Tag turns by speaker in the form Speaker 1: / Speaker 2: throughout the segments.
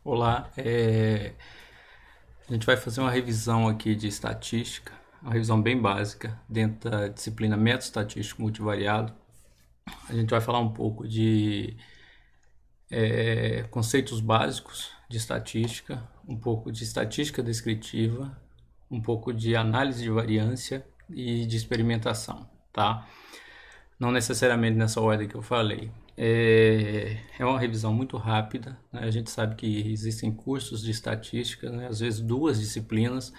Speaker 1: Olá, a gente vai fazer uma revisão aqui de estatística, uma revisão bem básica dentro da disciplina Método Estatístico Multivariado. A gente vai falar um pouco de conceitos básicos de estatística, um pouco de estatística descritiva, um pouco de análise de variância e de experimentação, tá? Não necessariamente nessa ordem que eu falei. É uma revisão muito rápida, né? A gente sabe que existem cursos de estatística, né? Às vezes 2 disciplinas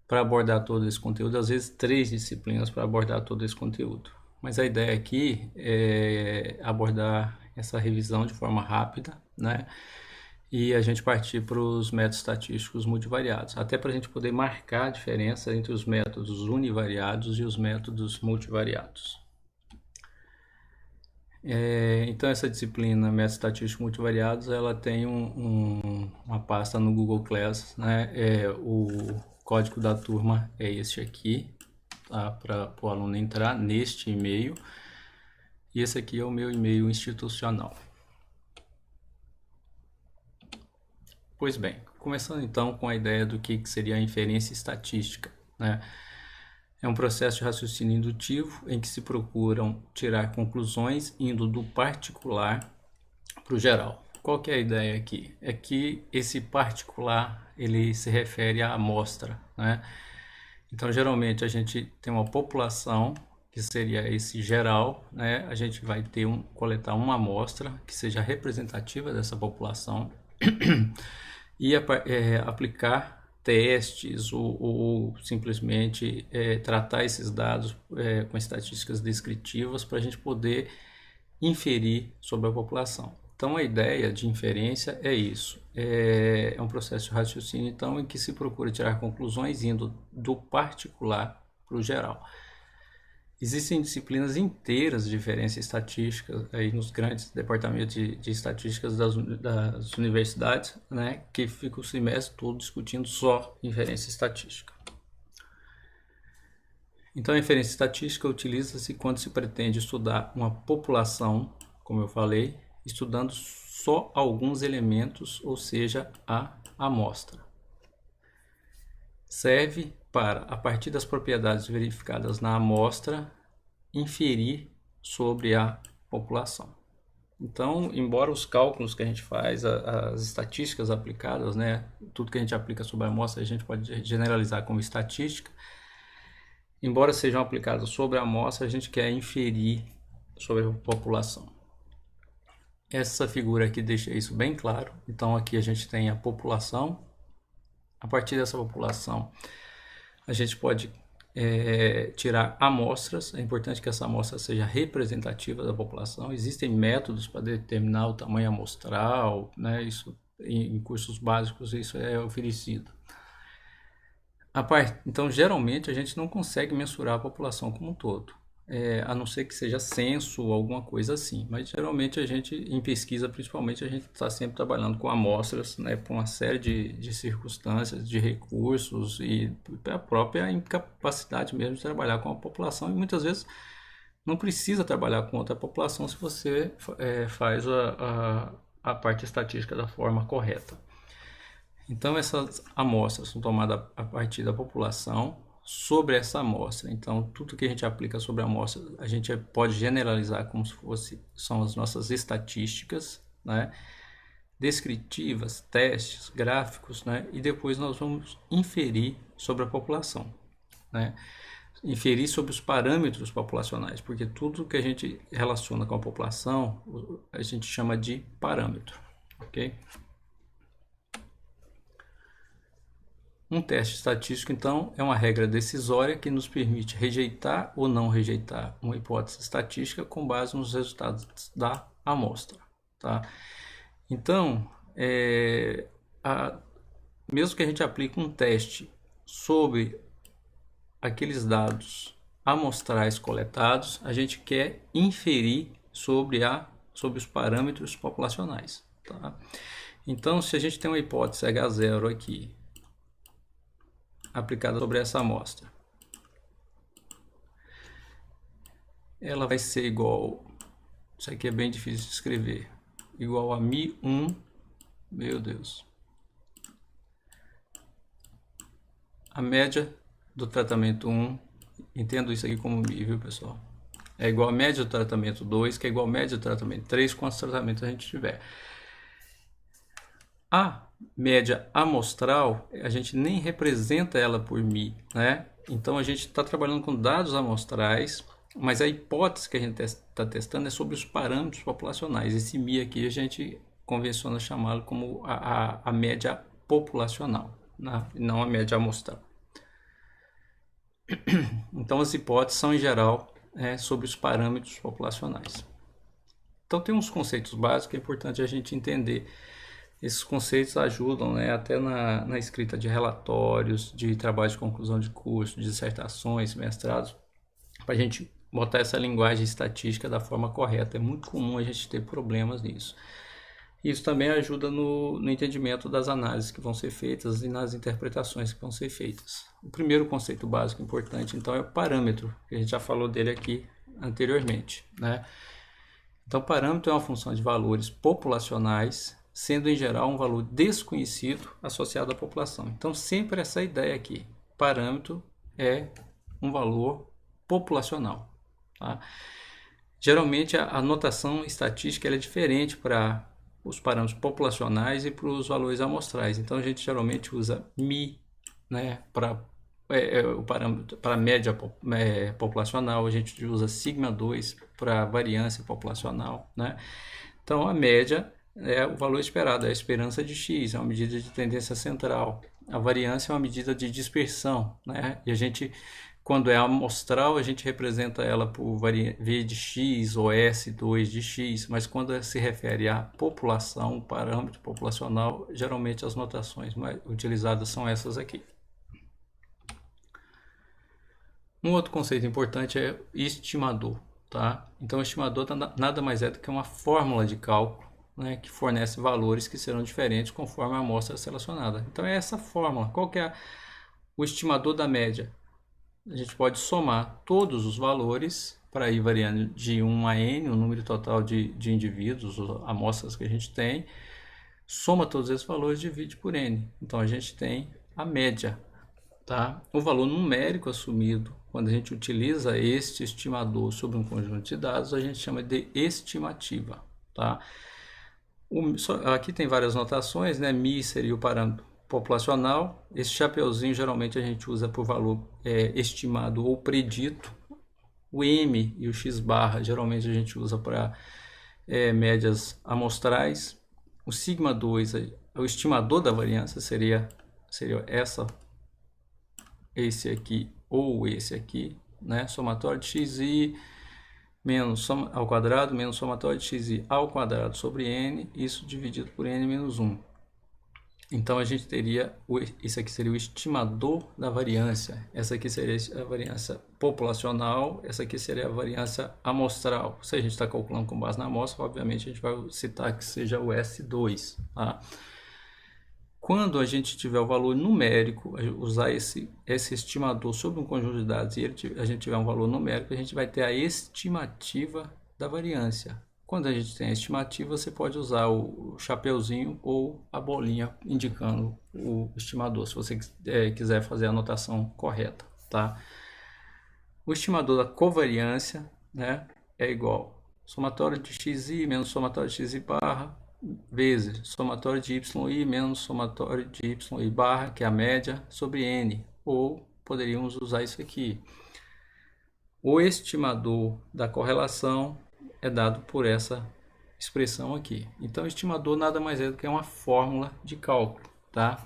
Speaker 1: para abordar todo esse conteúdo, às vezes 3 disciplinas para abordar todo esse conteúdo. Mas a ideia aqui é abordar essa revisão de forma rápida, né? E a gente partir para os métodos estatísticos multivariados, até para a gente poder marcar a diferença entre os métodos univariados e os métodos multivariados. Então essa disciplina Métodos Estatísticos Multivariados, ela tem uma pasta no Google Class, né? O código da turma é este aqui, tá? Para o aluno entrar neste e-mail. E esse aqui é o meu e-mail institucional. Pois bem, começando então com a ideia do que seria a inferência estatística, né? É um processo de raciocínio indutivo em que se procuram tirar conclusões indo do particular para o geral. Qual que é a ideia aqui? É que esse particular ele se refere à amostra, né? Então, geralmente a gente tem uma população que seria esse geral, né? A gente vai coletar uma amostra que seja representativa dessa população e aplicar testes ou simplesmente tratar esses dados com estatísticas descritivas para a gente poder inferir sobre a população. Então a ideia de inferência é isso, é um processo de raciocínio então em que se procura tirar conclusões indo do particular para o geral. Existem disciplinas inteiras de inferência estatística aí nos grandes departamentos de estatísticas das universidades, né, que fica o semestre todo discutindo só inferência estatística. Então a inferência estatística utiliza-se quando se pretende estudar uma população, como eu falei, estudando só alguns elementos, ou seja, a amostra. Serve para, a partir das propriedades verificadas na amostra, inferir sobre a população. Então, embora os cálculos que a gente faz, as estatísticas aplicadas, né, tudo que a gente aplica sobre a amostra, a gente pode generalizar como estatística, embora sejam aplicados sobre a amostra, a gente quer inferir sobre a população. Essa figura aqui deixa isso bem claro. Então aqui a gente tem a população. A partir dessa população, a gente pode tirar amostras. É importante que essa amostra seja representativa da população. Existem métodos para determinar o tamanho amostral, né? Isso em cursos básicos isso é oferecido. Então, geralmente, a gente não consegue mensurar a população como um todo, a não ser que seja censo ou alguma coisa assim. Mas, geralmente, a gente, em pesquisa, principalmente, a gente está sempre trabalhando com amostras, né, por uma série de circunstâncias, de recursos e a própria incapacidade mesmo de trabalhar com a população. E, muitas vezes, não precisa trabalhar com outra população se você faz a parte estatística da forma correta. Então, essas amostras são tomadas a partir da população sobre essa amostra. Então, tudo que a gente aplica sobre a amostra, a gente pode generalizar como se são as nossas estatísticas, né? Descritivas, testes, gráficos, né? E depois nós vamos inferir sobre a população, né? Inferir sobre os parâmetros populacionais, porque tudo que a gente relaciona com a população, a gente chama de parâmetro, ok? Um teste estatístico, então, é uma regra decisória que nos permite rejeitar ou não rejeitar uma hipótese estatística com base nos resultados da amostra, tá? Então, mesmo que a gente aplique um teste sobre aqueles dados amostrais coletados, a gente quer inferir sobre os parâmetros populacionais, tá? Então, se a gente tem uma hipótese H0 aqui, aplicada sobre essa amostra, ela vai ser igual, isso aqui é bem difícil de escrever, igual a μ1 Meu Deus. A média do tratamento 1, entendo isso aqui como mi, viu, pessoal? É igual a média do tratamento 2, que é igual a média do tratamento 3, quantos tratamentos a gente tiver. A média amostral, a gente nem representa ela por mi, né? Então a gente está trabalhando com dados amostrais, mas a hipótese que a gente está testando é sobre os parâmetros populacionais. Esse mi aqui a gente convenciona chamá-lo como a média populacional, né? Não a média amostral. Então as hipóteses são em geral sobre os parâmetros populacionais. Então tem uns conceitos básicos que é importante a gente entender. Esses conceitos ajudam, né, até na escrita de relatórios, de trabalhos de conclusão de curso, de dissertações, mestrados, para a gente botar essa linguagem estatística da forma correta. É muito comum a gente ter problemas nisso. Isso também ajuda no entendimento das análises que vão ser feitas e nas interpretações que vão ser feitas. O primeiro conceito básico importante, então, é o parâmetro, que a gente já falou dele aqui anteriormente, né? Então, parâmetro é uma função de valores populacionais, sendo em geral um valor desconhecido associado à população. Então, sempre essa ideia aqui, parâmetro é um valor populacional. Tá? Geralmente, a notação estatística é diferente para os parâmetros populacionais e para os valores amostrais. Então, a gente geralmente usa mi, né, para o parâmetro para a média populacional, a gente usa sigma 2 para variância populacional, né? Então a média é o valor esperado, é a esperança de x, é uma medida de tendência central. A variância é uma medida de dispersão, né? E a gente, quando é amostral, a gente representa ela por v de x ou S2 de x, mas quando se refere à população, parâmetro populacional, geralmente as notações mais utilizadas são essas aqui. Um outro conceito importante é estimador, tá? Então, o estimador nada mais é do que uma fórmula de cálculo, né, que fornece valores que serão diferentes conforme a amostra selecionada. Então, é essa fórmula. Qual que é o estimador da média? A gente pode somar todos os valores para ir variando de 1 a n, o número total de indivíduos, amostras que a gente tem, soma todos esses valores e divide por n. Então, a gente tem a média. Tá? O valor numérico assumido, quando a gente utiliza este estimador sobre um conjunto de dados, a gente chama de estimativa. Tá? Aqui tem várias notações, né? Mi seria o parâmetro populacional. Esse chapeuzinho geralmente a gente usa por valor estimado ou predito. O M e o X barra geralmente a gente usa para médias amostrais. O sigma 2, o estimador da variância seria esse aqui ou esse aqui, né? Somatório de xi menos ao quadrado menos somatório de xi ao quadrado sobre n, isso dividido por n menos 1. Então a gente teria, isso aqui seria o estimador da variância, essa aqui seria a variância populacional, essa aqui seria a variância amostral. Se a gente está calculando com base na amostra, obviamente a gente vai citar que seja o S2, tá? Quando a gente tiver o valor numérico, usar esse estimador sobre um conjunto de dados e a gente tiver um valor numérico, a gente vai ter a estimativa da variância. Quando a gente tem a estimativa, você pode usar o chapeuzinho ou a bolinha indicando o estimador, se você quiser fazer a anotação correta, tá? O estimador da covariância, né, é igual somatório de xi menos somatório de xi barra vezes somatório de yi menos somatório de yi barra, que é a média, sobre n. Ou poderíamos usar isso aqui. O estimador da correlação é dado por essa expressão aqui. Então, o estimador nada mais é do que uma fórmula de cálculo, tá?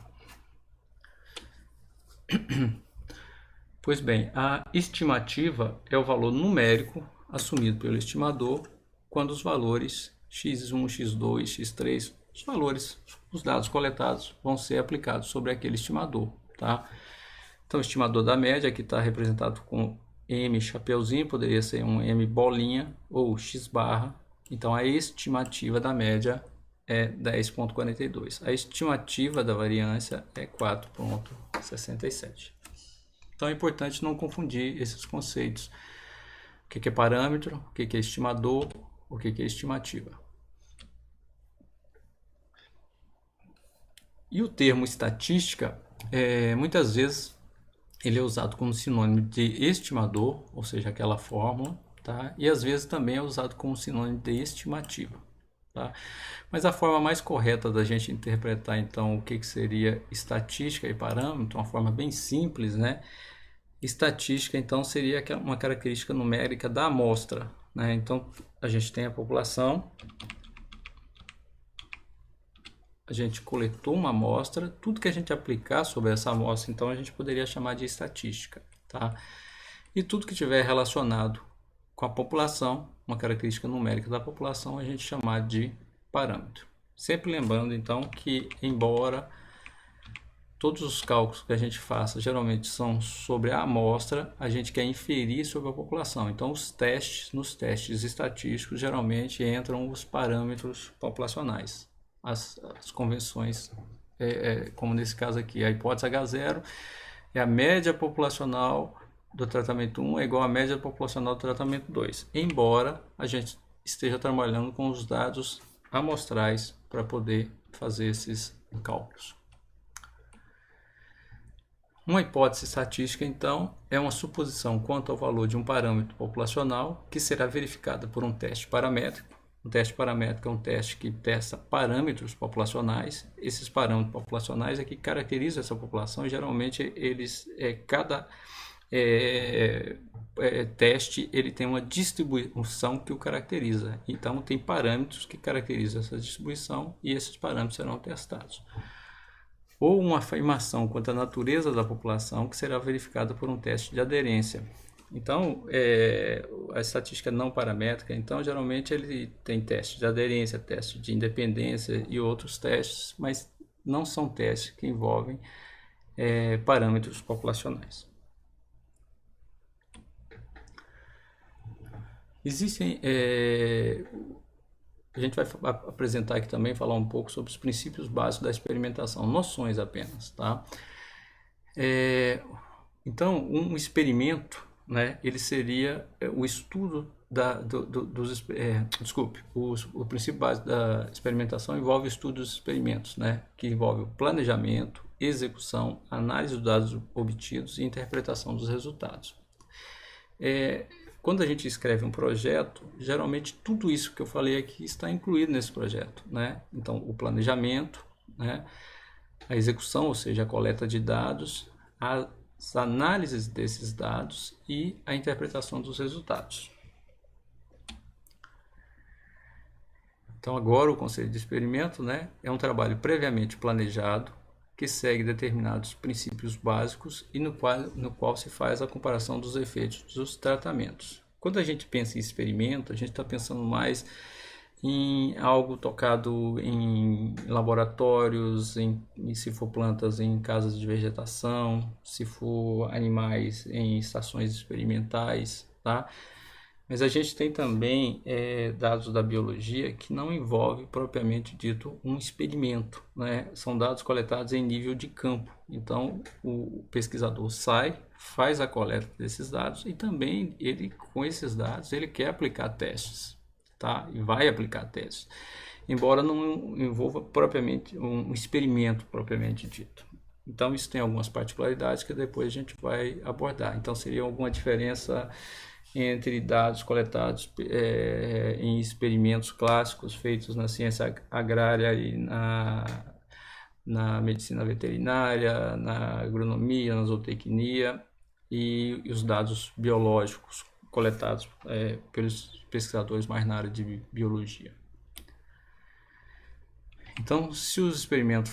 Speaker 1: Pois bem, a estimativa é o valor numérico assumido pelo estimador quando os valores x1, x2, x3, os valores, os dados coletados vão ser aplicados sobre aquele estimador, tá? Então, o estimador da média, que está representado com M chapeuzinho, poderia ser um M bolinha ou X barra. Então, a estimativa da média é 10,42. A estimativa da variância é 4,67. Então, é importante não confundir esses conceitos. O que é parâmetro, o que é estimador, o que é estimativa. E o termo estatística, muitas vezes, ele é usado como sinônimo de estimador, ou seja, aquela fórmula, tá? E às vezes também é usado como sinônimo de estimativa, tá? Mas a forma mais correta da gente interpretar, então, o que seria estatística e parâmetro, uma forma bem simples, né? Estatística, então, seria uma característica numérica da amostra, né? Então, a gente tem a população, a gente coletou uma amostra, tudo que a gente aplicar sobre essa amostra, então, a gente poderia chamar de estatística, tá? E tudo que tiver relacionado com a população, uma característica numérica da população, a gente chamar de parâmetro. Sempre lembrando, então, que embora todos os cálculos que a gente faça geralmente são sobre a amostra, a gente quer inferir sobre a população. Então, nos testes estatísticos, geralmente entram os parâmetros populacionais, as convenções, como nesse caso aqui, a hipótese H0 é a média populacional do tratamento 1 é igual à média populacional do tratamento 2, embora a gente esteja trabalhando com os dados amostrais para poder fazer esses cálculos. Uma hipótese estatística, então, é uma suposição quanto ao valor de um parâmetro populacional que será verificada por um teste paramétrico. Um teste paramétrico é um teste que testa parâmetros populacionais. Esses parâmetros populacionais é que caracterizam essa população. Geralmente, cada teste ele tem uma distribuição que o caracteriza. Então, tem parâmetros que caracterizam essa distribuição e esses parâmetros serão testados. Ou uma afirmação quanto à natureza da população que será verificada por um teste de aderência. Então, a estatística não paramétrica, então, geralmente ele tem teste de aderência, teste de independência e outros testes, mas não são testes que envolvem parâmetros populacionais. Existem... a gente vai apresentar aqui também, falar um pouco sobre os princípios básicos da experimentação, noções apenas, tá? Então, um experimento, né, ele seria o estudo o princípio básico da experimentação envolve o estudo dos experimentos, né, que envolve o planejamento, execução, análise dos dados obtidos e interpretação dos resultados. Quando a gente escreve um projeto, geralmente tudo isso que eu falei aqui está incluído nesse projeto, né? Então, o planejamento, né? A execução, ou seja, a coleta de dados, as análises desses dados e a interpretação dos resultados. Então, agora o conceito de experimento, né, é um trabalho previamente planejado que segue determinados princípios básicos e no qual se faz a comparação dos efeitos dos tratamentos. Quando a gente pensa em experimento, a gente está pensando mais em algo tocado em laboratórios, se for plantas em casas de vegetação, se for animais em estações experimentais, tá? Mas a gente tem também dados da biologia que não envolve propriamente dito um experimento, né? São dados coletados em nível de campo. Então, o pesquisador faz a coleta desses dados e também com esses dados ele quer aplicar testes, tá? E vai aplicar testes, embora não envolva propriamente um experimento propriamente dito. Então, isso tem algumas particularidades que depois a gente vai abordar. Então, seria alguma diferença entre dados coletados em experimentos clássicos feitos na ciência agrária e na medicina veterinária, na agronomia, na zootecnia e os dados biológicos coletados pelos pesquisadores mais na área de biologia. Então, se os experimentos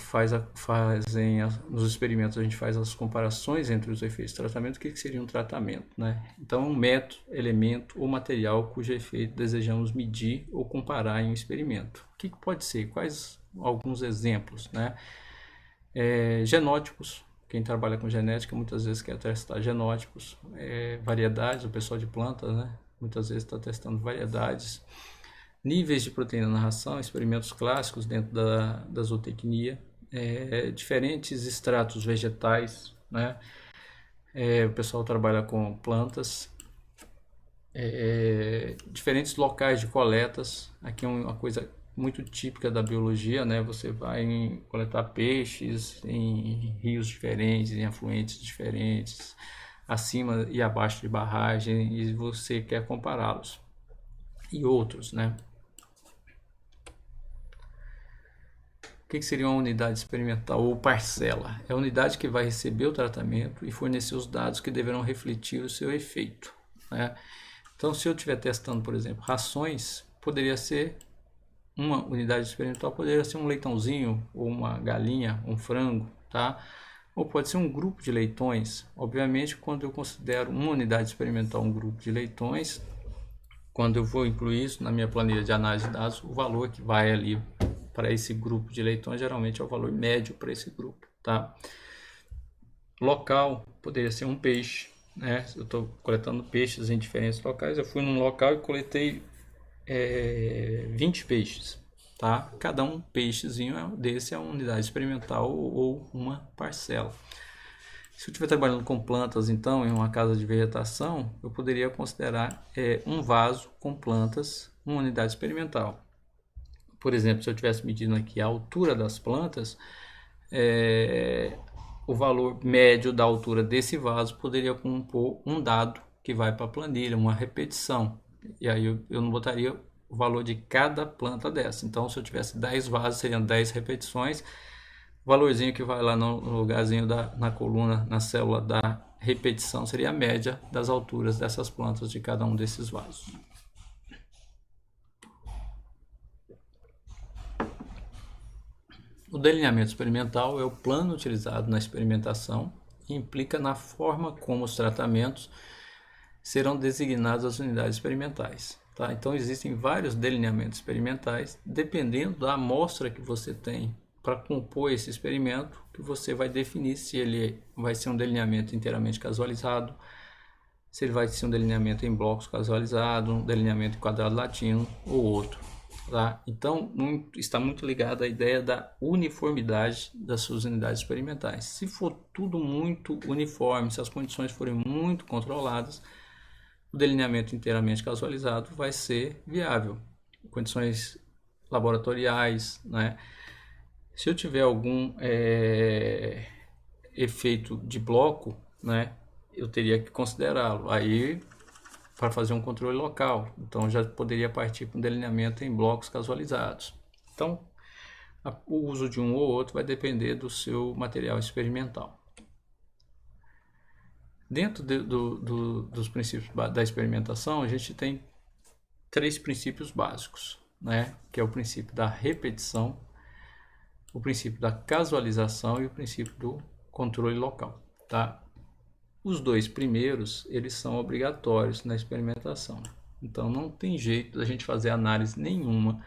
Speaker 1: nos experimentos a gente faz as comparações entre os efeitos de tratamento, o que seria um tratamento, né? Então, um método, elemento ou material cujo efeito desejamos medir ou comparar em um experimento. O que pode ser? Quais alguns exemplos, né? Genótipos. Quem trabalha com genética muitas vezes quer testar genótipos, variedades, o pessoal de plantas, né? Muitas vezes está testando variedades. Níveis de proteína na ração, experimentos clássicos dentro da zootecnia, diferentes extratos vegetais, né? O pessoal trabalha com plantas, diferentes locais de coletas. Aqui é uma coisa muito típica da biologia, né? Você vai coletar peixes em rios diferentes, em afluentes diferentes, acima e abaixo de barragem, e você quer compará-los e outros, né? O que seria uma unidade experimental ou parcela? É a unidade que vai receber o tratamento e fornecer os dados que deverão refletir o seu efeito, né? Então, se eu estiver testando, por exemplo, rações, poderia ser uma unidade experimental, poderia ser um leitãozinho, ou uma galinha, um frango, tá? Ou pode ser um grupo de leitões. Obviamente, quando eu considero uma unidade experimental um grupo de leitões, quando eu vou incluir isso na minha planilha de análise de dados, o valor que vai ali para esse grupo de leitões geralmente é o valor médio para esse grupo, tá? Local poderia ser um peixe, né? Eu estou coletando peixes em diferentes locais. Eu fui num local e coletei 20 peixes, tá? Cada um peixezinho desse é uma unidade experimental ou uma parcela. Se eu estiver trabalhando com plantas, então, em uma casa de vegetação, eu poderia considerar um vaso com plantas uma unidade experimental. Por exemplo, se eu estivesse medindo aqui a altura das plantas, o valor médio da altura desse vaso poderia compor um dado que vai para a planilha, uma repetição. E aí eu não botaria o valor de cada planta dessa. Então, se eu tivesse 10 vasos, seriam 10 repetições. O valorzinho que vai lá no lugarzinho na coluna, na célula da repetição, seria a média das alturas dessas plantas de cada um desses vasos. O delineamento experimental é o plano utilizado na experimentação e implica na forma como os tratamentos serão designados as unidades experimentais. Tá? Então, existem vários delineamentos experimentais, dependendo da amostra que você tem para compor esse experimento, que você vai definir se ele vai ser um delineamento inteiramente casualizado, se ele vai ser um delineamento em blocos casualizado, um delineamento em quadrado latino ou outro. Tá? Então, está muito ligado à ideia da uniformidade das suas unidades experimentais. Se for tudo muito uniforme, se as condições forem muito controladas, o delineamento inteiramente casualizado vai ser viável. Condições laboratoriais, né? Se eu tiver algum efeito de bloco, né, eu teria que considerá-lo aí para fazer um controle local. Então, já poderia partir para um delineamento em blocos casualizados. Então, o uso de um ou outro vai depender do seu material experimental. Dentro dos princípios da experimentação, a gente tem 3 princípios básicos, né? Que é o princípio da repetição, o princípio da casualização e o princípio do controle local, tá? Os 2 primeiros, eles são obrigatórios na experimentação. Então, não tem jeito da gente fazer análise nenhuma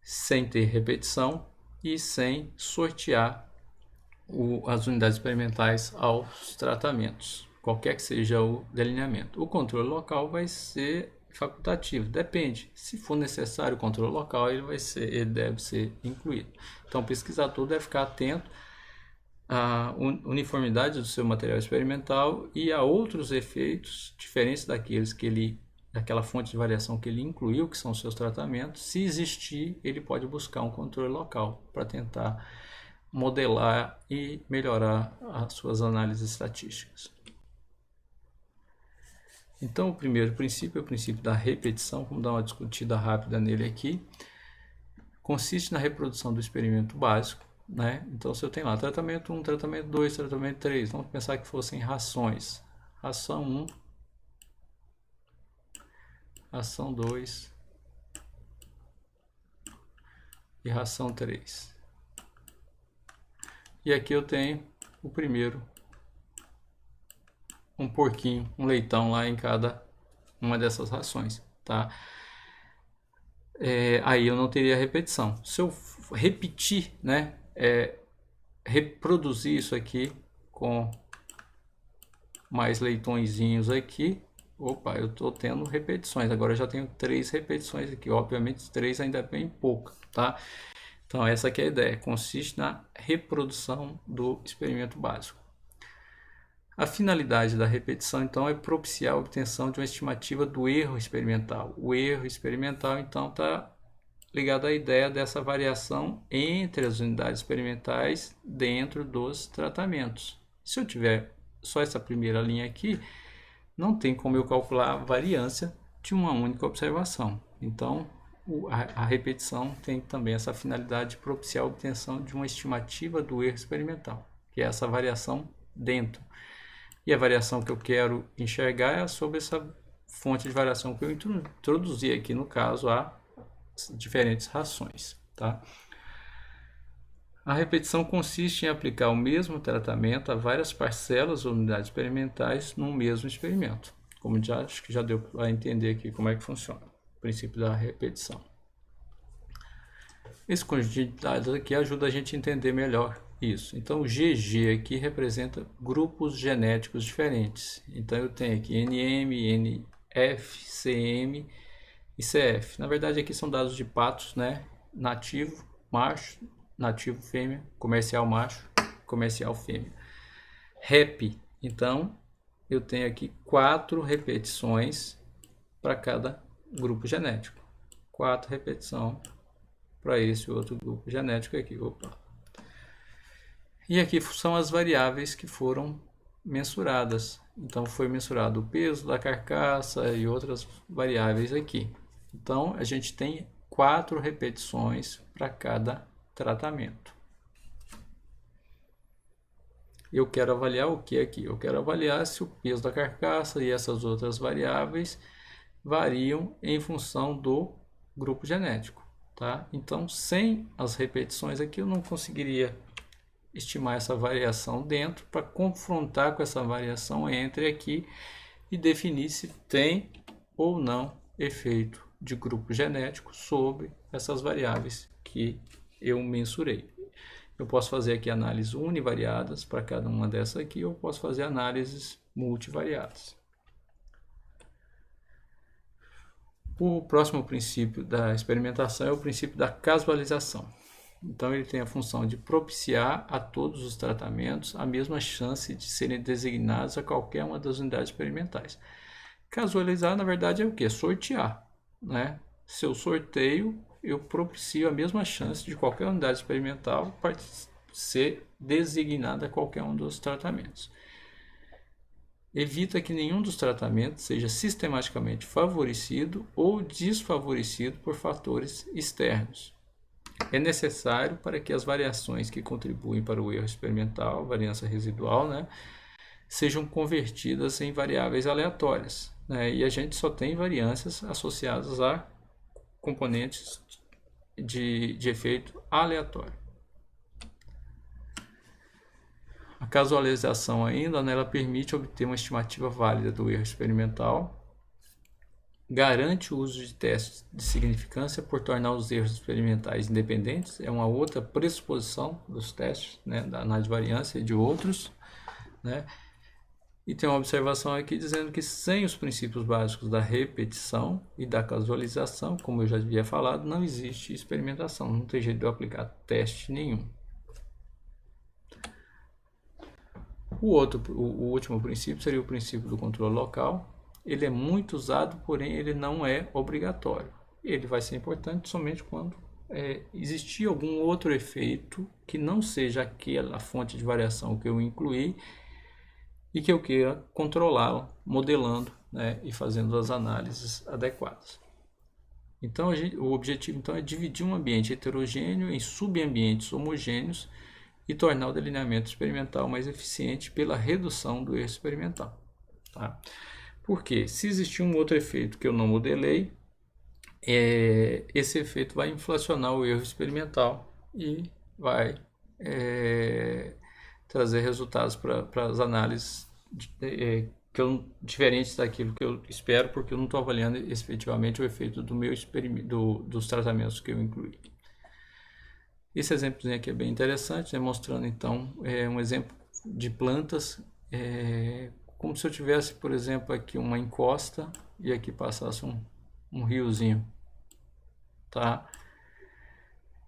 Speaker 1: sem ter repetição e sem sortear as unidades experimentais aos tratamentos, qualquer que seja o delineamento. O controle local vai ser facultativo, depende. Se for necessário o controle local, ele deve ser incluído. Então, o pesquisador deve ficar atento à uniformidade do seu material experimental e a outros efeitos diferentes daquela fonte de variação que ele incluiu, que são os seus tratamentos. Se existir, ele pode buscar um controle local para tentar modelar e melhorar as suas análises estatísticas. Então, o primeiro princípio é o princípio da repetição. Vamos dar uma discutida rápida nele aqui. Consiste na reprodução do experimento básico, né? Então, se eu tenho lá tratamento 1, tratamento 2, tratamento 3, vamos pensar que fossem rações. Ração 1, ração 2 e ração 3. E aqui eu tenho o primeiro, um porquinho, um leitão lá em cada uma dessas rações, tá? Aí eu não teria repetição. Se eu repetir, né, reproduzir isso aqui com mais leitõezinhos aqui, opa, eu estou tendo repetições. Agora eu já tenho 3 repetições aqui. Obviamente 3 ainda é bem pouco, tá? Então essa aqui é a ideia, consiste na reprodução do experimento básico. A finalidade da repetição, então, é propiciar a obtenção de uma estimativa do erro experimental. O erro experimental, então, está ligado à ideia dessa variação entre as unidades experimentais dentro dos tratamentos. Se eu tiver só essa primeira linha aqui, não tem como eu calcular a variância de uma única observação. Então, a repetição tem também essa finalidade de propiciar a obtenção de uma estimativa do erro experimental, que é essa variação dentro. E a variação que eu quero enxergar é sobre essa fonte de variação que eu introduzi aqui, no caso, a diferentes rações. Tá? A repetição consiste em aplicar o mesmo tratamento a várias parcelas ou unidades experimentais num mesmo experimento. Como acho que já deu para entender aqui como é que funciona o princípio da repetição. Esse conjunto de dados aqui ajuda a gente a entender melhor isso. Então, o GG aqui representa grupos genéticos diferentes. Então, eu tenho aqui NM, NF, CM e CF. Na verdade, aqui são dados de patos, né? Nativo, macho, nativo, fêmea, comercial, macho, comercial, fêmea. Rep, então, eu tenho aqui 4 repetições para cada grupo genético. 4 repetições para esse outro grupo genético aqui. Opa. E aqui são as variáveis que foram mensuradas. Então, foi mensurado o peso da carcaça e outras variáveis aqui. Então, a gente tem 4 repetições para cada tratamento. Eu quero avaliar o que aqui? Eu quero avaliar se o peso da carcaça e essas outras variáveis variam em função do grupo genético. Tá? Então, sem as repetições aqui, eu não conseguiria estimar essa variação dentro para confrontar com essa variação entre aqui e definir se tem ou não efeito de grupo genético sobre essas variáveis que eu mensurei. Eu posso fazer aqui análises univariadas para cada uma dessas aqui, ou posso fazer análises multivariadas. O próximo princípio da experimentação é o princípio da casualização. Então, ele tem a função de propiciar a todos os tratamentos a mesma chance de serem designados a qualquer uma das unidades experimentais. Casualizar, na verdade, é o quê? Sortear. Né? Se eu sorteio, eu propicio a mesma chance de qualquer unidade experimental para ser designada a qualquer um dos tratamentos. Evita que nenhum dos tratamentos seja sistematicamente favorecido ou desfavorecido por fatores externos. É necessário para que as variações que contribuem para o erro experimental, variância residual, né, sejam convertidas em variáveis aleatórias. Né, e a gente só tem variâncias associadas a componentes de efeito aleatório. A casualização ainda, né, ela permite obter uma estimativa válida do erro experimental, garante o uso de testes de significância por tornar os erros experimentais independentes, é uma outra pressuposição dos testes, né, da análise de variância e de outros, né? E tem uma observação aqui dizendo que sem os princípios básicos da repetição e da casualização, como eu já havia falado, não existe experimentação, não tem jeito de eu aplicar teste nenhum. O último princípio seria o princípio do controle local. Ele é muito usado, porém ele não é obrigatório. Ele vai ser importante somente quando existir algum outro efeito que não seja aquela fonte de variação que eu incluí e que eu queira controlá-la, modelando, né, e fazendo as análises adequadas. Então, o objetivo então, é dividir um ambiente heterogêneo em subambientes homogêneos e tornar o delineamento experimental mais eficiente pela redução do erro experimental. Tá? Porque se existir um outro efeito que eu não modelei, esse efeito vai inflacionar o erro experimental e vai trazer resultados para as análises diferentes daquilo que eu espero, porque eu não estou avaliando efetivamente o efeito do meu dos tratamentos que eu incluí. Esse exemplozinho aqui é bem interessante, né, mostrando então um exemplo de plantas, como se eu tivesse, por exemplo, aqui uma encosta e aqui passasse um riozinho, tá?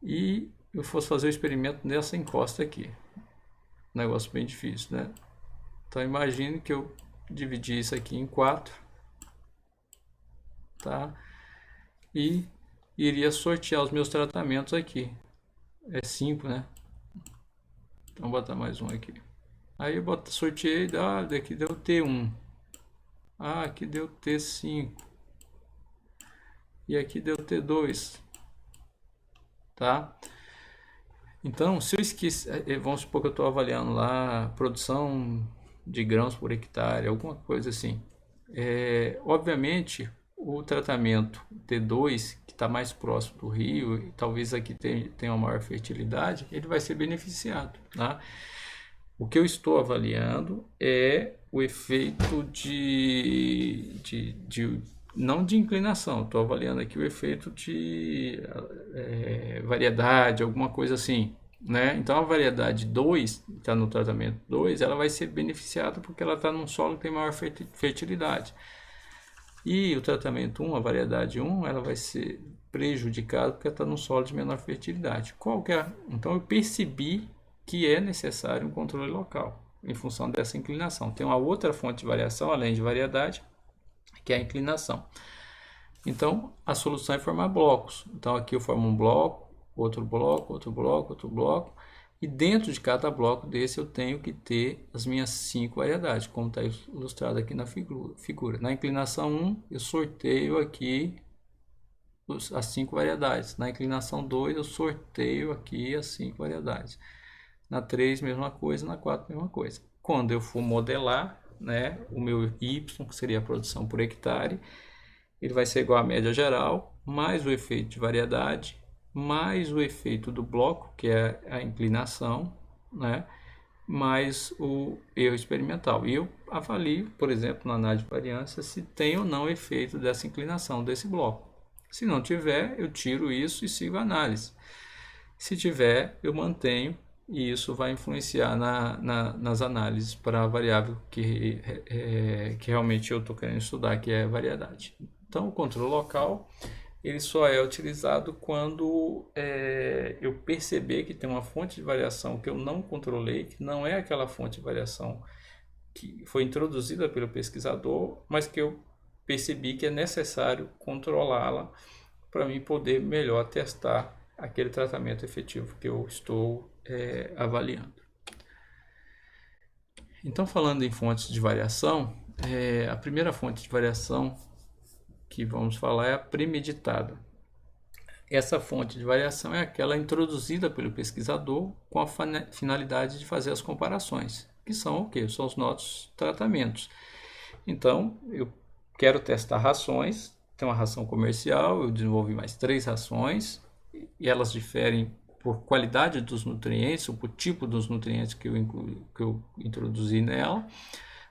Speaker 1: E eu fosse fazer o experimento nessa encosta aqui. Negócio bem difícil, né? Então imagine que eu dividi isso aqui em 4, tá? E iria sortear os meus tratamentos aqui. É 5, né? Então, vou botar mais um aqui. Aí eu sorteei, daqui deu T1. Aqui deu T5. E aqui deu T2. Tá? Então, se eu esquecer, vamos supor que eu estou avaliando lá a produção de grãos por hectare, alguma coisa assim. Obviamente, o tratamento T2, que está mais próximo do rio, e talvez aqui tenha uma maior fertilidade, ele vai ser beneficiado. Tá? O que eu estou avaliando é o efeito não de inclinação, estou avaliando aqui o efeito de variedade, alguma coisa assim. Né? Então a variedade 2, que está no tratamento 2, ela vai ser beneficiada porque ela está num solo que tem maior fertilidade. E o tratamento 1, a variedade 1, ela vai ser prejudicada porque está num solo de menor fertilidade. Então eu percebi que é necessário um controle local em função dessa inclinação. Tem uma outra fonte de variação, além de variedade, que é a inclinação. Então, a solução é formar blocos. Então, aqui eu formo um bloco, outro bloco, outro bloco, outro bloco. E dentro de cada bloco desse eu tenho que ter as minhas 5 variedades, como está ilustrado aqui na figura. Na inclinação 1, eu sorteio aqui as 5 variedades. Na inclinação 2, eu sorteio aqui as 5 variedades. Na 3, mesma coisa. Na 4, mesma coisa. Quando eu for modelar, né, o meu Y, que seria a produção por hectare, ele vai ser igual à média geral, mais o efeito de variedade, mais o efeito do bloco, que é a inclinação, né, mais o erro experimental. E eu avalio, por exemplo, na análise de variância, se tem ou não efeito dessa inclinação desse bloco. Se não tiver, eu tiro isso e sigo a análise. Se tiver, eu mantenho, e isso vai influenciar nas análises para a variável que realmente eu estou querendo estudar, que é a variedade. Então, o controle local ele só é utilizado quando eu perceber que tem uma fonte de variação que eu não controlei, que não é aquela fonte de variação que foi introduzida pelo pesquisador, mas que eu percebi que é necessário controlá-la para mim poder melhor testar aquele tratamento efetivo que eu estou avaliando. Então, falando em fontes de variação, a primeira fonte de variação que vamos falar é a premeditada. Essa fonte de variação é aquela introduzida pelo pesquisador com a finalidade de fazer as comparações, que são o quê? São os nossos tratamentos. Então, eu quero testar rações, tem uma ração comercial, eu desenvolvi mais 3 rações, e elas diferem por qualidade dos nutrientes, ou por tipo dos nutrientes que eu introduzi nela,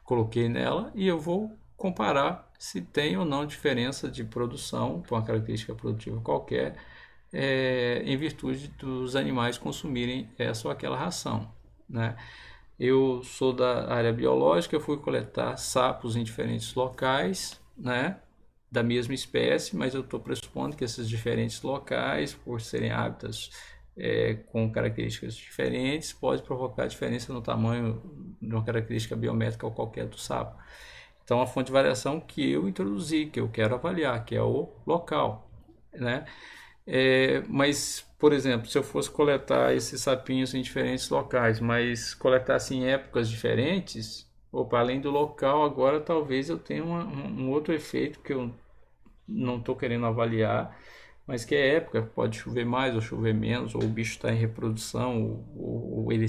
Speaker 1: coloquei nela, e eu vou comparar se tem ou não diferença de produção, por uma característica produtiva qualquer, em virtude dos animais consumirem essa ou aquela ração. Né? Eu sou da área biológica, eu fui coletar sapos em diferentes locais, né, da mesma espécie, mas eu estou pressupondo que esses diferentes locais, por serem hábitats com características diferentes, pode provocar diferença no tamanho de uma característica biométrica ou qualquer do sapo. Então, a fonte de variação que eu introduzi, que eu quero avaliar, que é o local, né? Mas, por exemplo, se eu fosse coletar esses sapinhos em diferentes locais, mas coletasse em épocas diferentes, além do local, agora talvez eu tenha um outro efeito que eu não estou querendo avaliar, mas que é época, pode chover mais ou chover menos, ou o bicho está em reprodução, ou ele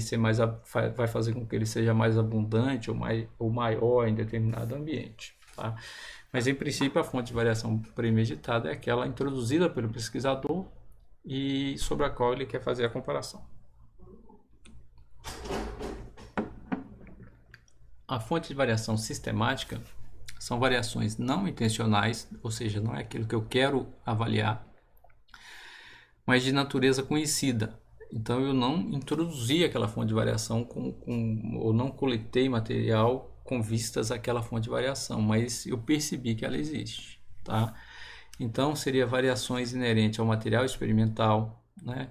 Speaker 1: vai fazer com que ele seja mais abundante ou maior em determinado ambiente. Tá? Mas, em princípio, a fonte de variação premeditada é aquela introduzida pelo pesquisador e sobre a qual ele quer fazer a comparação. A fonte de variação sistemática são variações não intencionais, ou seja, não é aquilo que eu quero avaliar, mas de natureza conhecida. Então, eu não introduzi aquela fonte de variação ou não coletei material com vistas àquela fonte de variação, mas eu percebi que ela existe. Tá? Então, seria variações inerentes ao material experimental, né?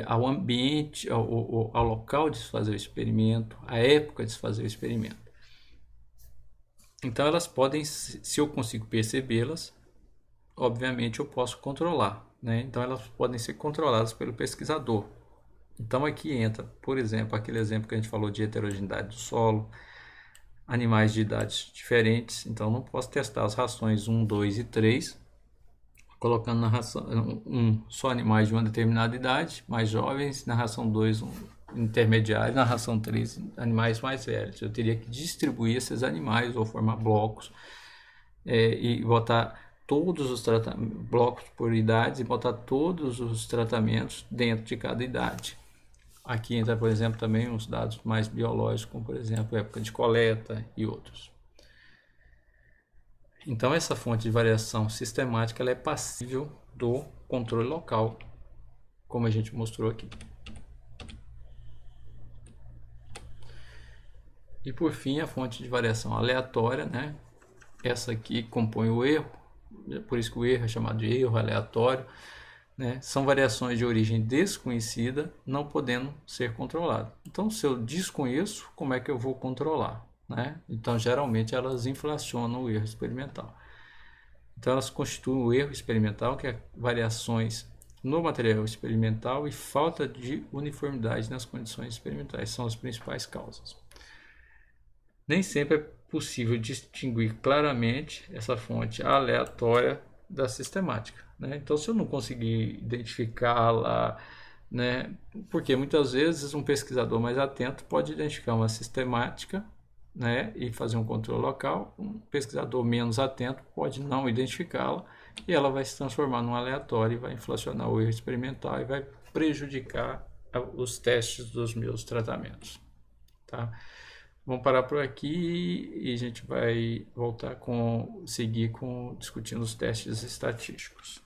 Speaker 1: Ao ambiente, ao local de se fazer o experimento, à época de se fazer o experimento. Então, elas podem, se eu consigo percebê-las, obviamente eu posso controlar, né? Então elas podem ser controladas pelo pesquisador. Então aqui entra, por exemplo, aquele exemplo que a gente falou de heterogeneidade do solo, animais de idades diferentes, então não posso testar as rações 1, 2 e 3, colocando na ração 1 só animais de uma determinada idade, mais jovens, na ração 2 intermediário, na ração 3 animais mais velhos. Eu teria que distribuir esses animais ou formar blocos e botar todos os blocos por idades e botar todos os tratamentos dentro de cada idade. Aqui entra, por exemplo, também os dados mais biológicos, como por exemplo época de coleta e outros. Então essa fonte de variação sistemática ela é passível do controle local, como a gente mostrou aqui. E por fim a fonte de variação aleatória, né? Essa aqui compõe o erro, por isso que o erro é chamado de erro aleatório, né? São variações de origem desconhecida, não podendo ser controladas. Então, se eu desconheço, como é que eu vou controlar, né? Então, geralmente, elas inflacionam o erro experimental. Então, elas constituem o erro experimental, que é variações no material experimental e falta de uniformidade nas condições experimentais, são as principais causas. Nem sempre é possível distinguir claramente essa fonte aleatória da sistemática, né? Então, se eu não conseguir identificá-la, né, porque muitas vezes um pesquisador mais atento pode identificar uma sistemática, né, e fazer um controle local, um pesquisador menos atento pode não identificá-la e ela vai se transformar num aleatório e vai inflacionar o erro experimental e vai prejudicar os testes dos meus tratamentos, tá? Vamos parar por aqui e a gente vai voltar seguir discutindo os testes estatísticos.